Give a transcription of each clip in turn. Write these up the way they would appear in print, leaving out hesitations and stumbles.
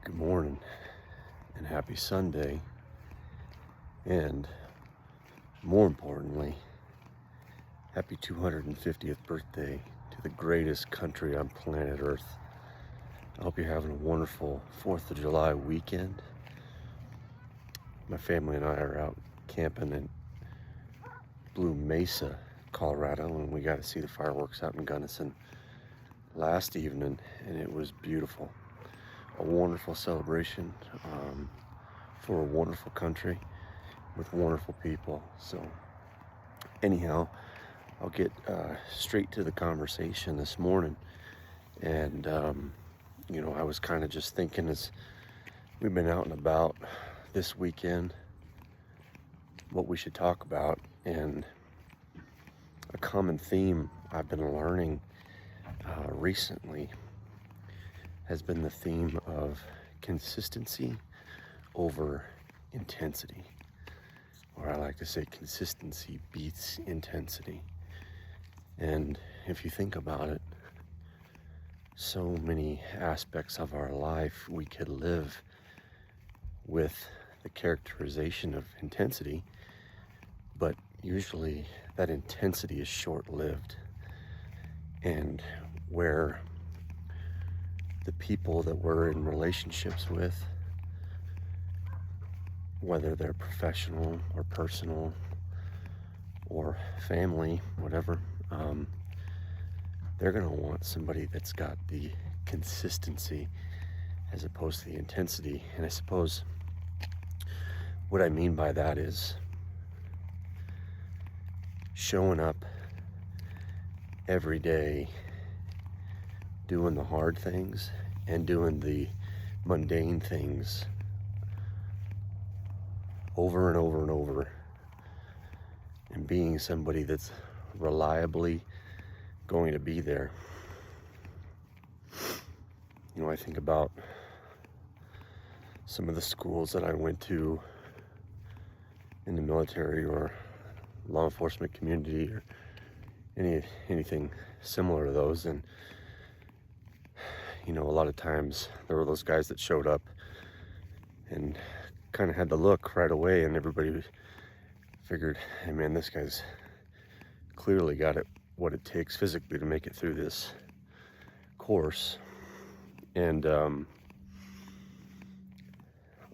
Good morning and happy Sunday, and more importantly, happy 250th birthday to the greatest country on planet Earth. I hope you're having a wonderful 4th of July weekend. My family and I are out camping in Blue Mesa, Colorado, and we got to see the fireworks out in Gunnison last evening, and it was beautiful. A wonderful celebration for a wonderful country with wonderful people. So anyhow, I'll get straight to the conversation this morning. And I was kind of just thinking, as we've been out and about this weekend, what we should talk about. And a common theme I've been learning recently has been the theme of consistency over intensity. Or I like to say consistency beats intensity. And if you think about it, so many aspects of our life we could live with the characterization of intensity, but usually that intensity is short-lived. And where the people that we're in relationships with, whether they're professional or personal or family, whatever, they're gonna want somebody that's got the consistency as opposed to the intensity. And I suppose what I mean by that is showing up every day, doing the hard things and doing the mundane things over and over and over, and being somebody that's reliably going to be there. I think about some of the schools that I went to in the military or law enforcement community or anything similar to those. And a lot of times there were those guys that showed up and kind of had the look right away, and everybody figured, hey man, this guy's clearly got what it takes physically to make it through this course. And a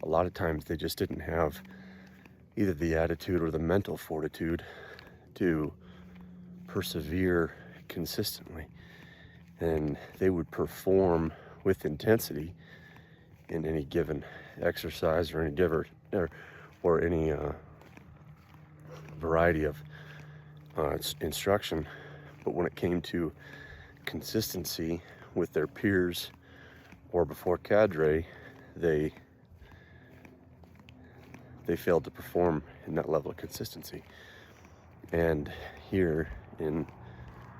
lot of times they just didn't have either the attitude or the mental fortitude to persevere consistently. And they would perform with intensity in any given exercise or any any variety of instruction. But when it came to consistency with their peers or before cadre, they failed to perform in that level of consistency. And here in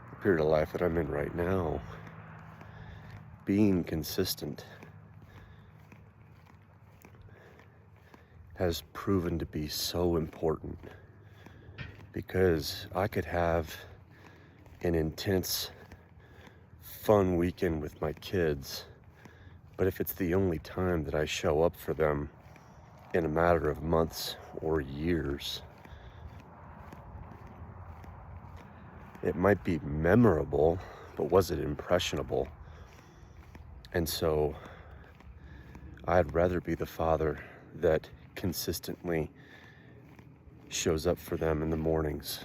the period of life that I'm in right now, being consistent has proven to be so important, because I could have an intense, fun weekend with my kids, but if it's the only time that I show up for them in a matter of months or years, it might be memorable, but was it impressionable? And so I'd rather be the father that consistently shows up for them in the mornings,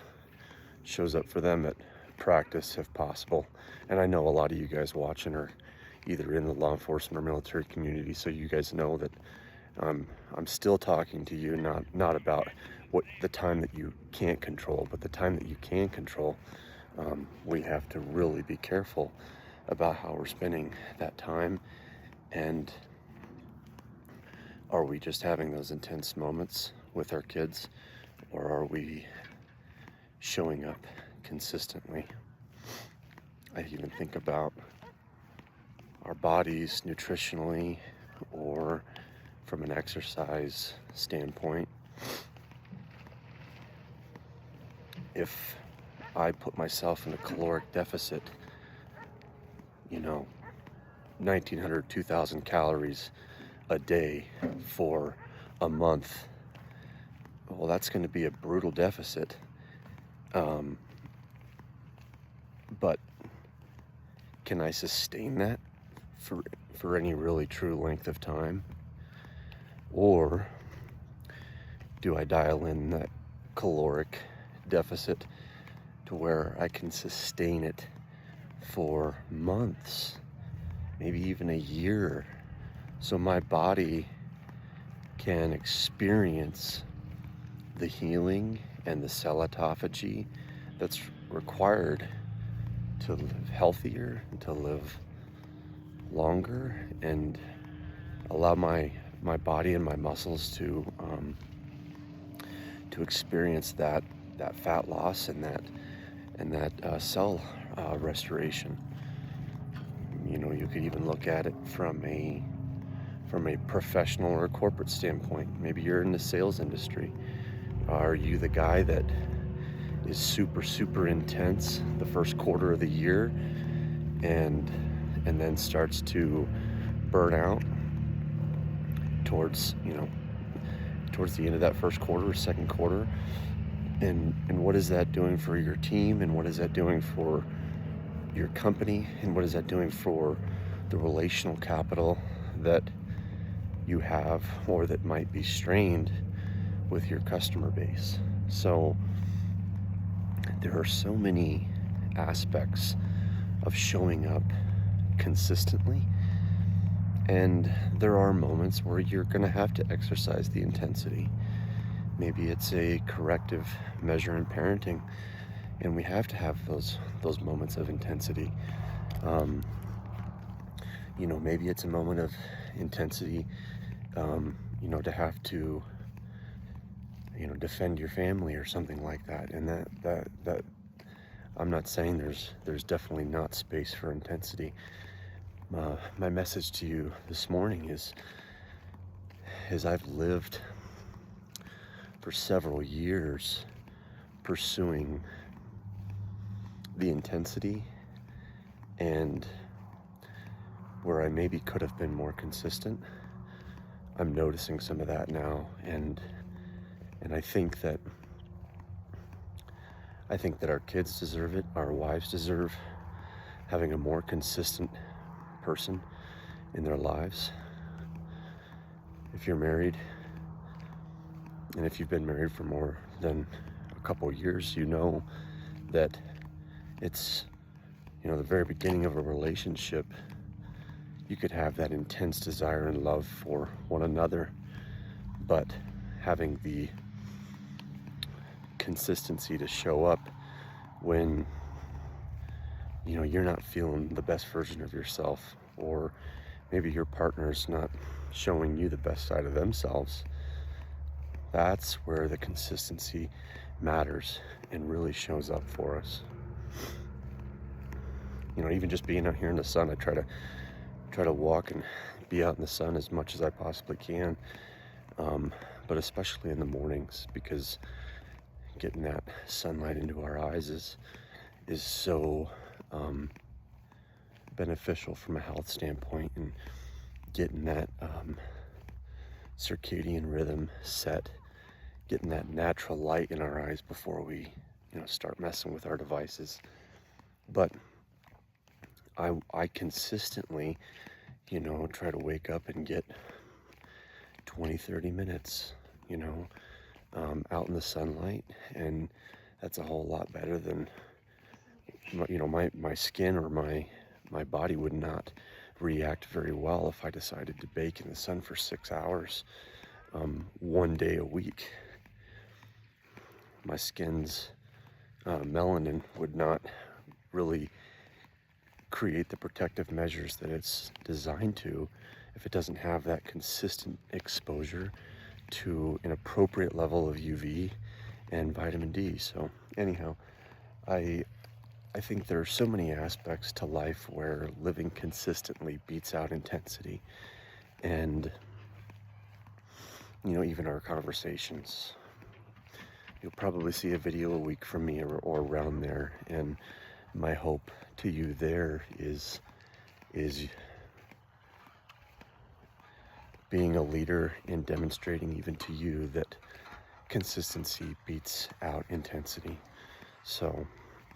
shows up for them at practice if possible. And I know a lot of you guys watching are either in the law enforcement or military community, so you guys know that I'm still talking to you, not about what the time that you can't control, but the time that you can control. We have to really be careful about how we're spending that time. And are we just having those intense moments with our kids, or are we showing up consistently? I even think about our bodies nutritionally or from an exercise standpoint. If I put myself in a caloric deficit, 1,900, 2,000 calories a day for a month, well, that's going to be a brutal deficit. But can I sustain that for any really true length of time? Or do I dial in that caloric deficit to where I can sustain it for months, maybe even a year, so my body can experience the healing and the cell autophagy that's required to live healthier and to live longer, and allow my body and my muscles to experience that fat loss and that cell restoration. You know, you could even look at it from a professional or a corporate standpoint. Maybe you're in the sales industry. Are you the guy that is super intense the first quarter of the year and then starts to burn out towards the end of that first quarter, second quarter? And what is that doing for your team, and what is that doing for your company, and what is that doing for the relational capital that you have or that might be strained with your customer base? So there are so many aspects of showing up consistently, and there are moments where you're going to have to exercise the intensity. Maybe it's a corrective measure in parenting, and we have to have those moments of intensity. Maybe it's a moment of intensity, to have to, defend your family or something like that. And that I'm not saying there's definitely not space for intensity. My message to you this morning is I've lived for several years pursuing the intensity, and where I maybe could have been more consistent, I'm noticing some of that now, and I think that our kids deserve it, our wives deserve having a more consistent person in their lives. If you're married, and if you've been married for more than a couple years, you know that it's, the very beginning of a relationship, you could have that intense desire and love for one another, but having the consistency to show up when, you're not feeling the best version of yourself, or maybe your partner's not showing you the best side of themselves. That's where the consistency matters and really shows up for us. Even just being out here in the sun, I try to walk and be out in the sun as much as I possibly can, but especially in the mornings, because getting that sunlight into our eyes is so beneficial from a health standpoint, and getting that circadian rhythm set, getting that natural light in our eyes before we start messing with our devices. But I consistently try to wake up and get 20-30 minutes out in the sunlight, and that's a whole lot better than my skin or my body would not react very well if I decided to bake in the sun for 6 hours one day a week. My skin's melanin would not really create the protective measures that it's designed to if it doesn't have that consistent exposure to an appropriate level of UV and vitamin D. So anyhow, I think there are so many aspects to life where living consistently beats out intensity. And even our conversations, you'll probably see a video a week from me or around there, and my hope to you there is being a leader and demonstrating even to you that consistency beats out intensity. So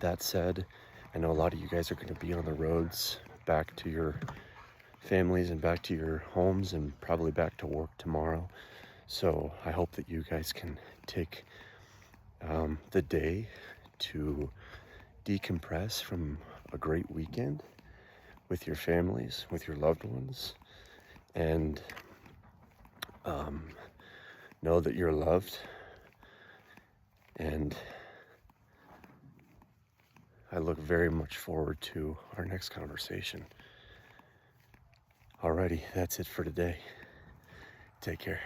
that said, I know a lot of you guys are going to be on the roads back to your families and back to your homes and probably back to work tomorrow. So I hope that you guys can take the day to decompress from a great weekend with your families, with your loved ones, and know that you're loved. And I look very much forward to our next conversation. Alrighty, that's it for today. Take care.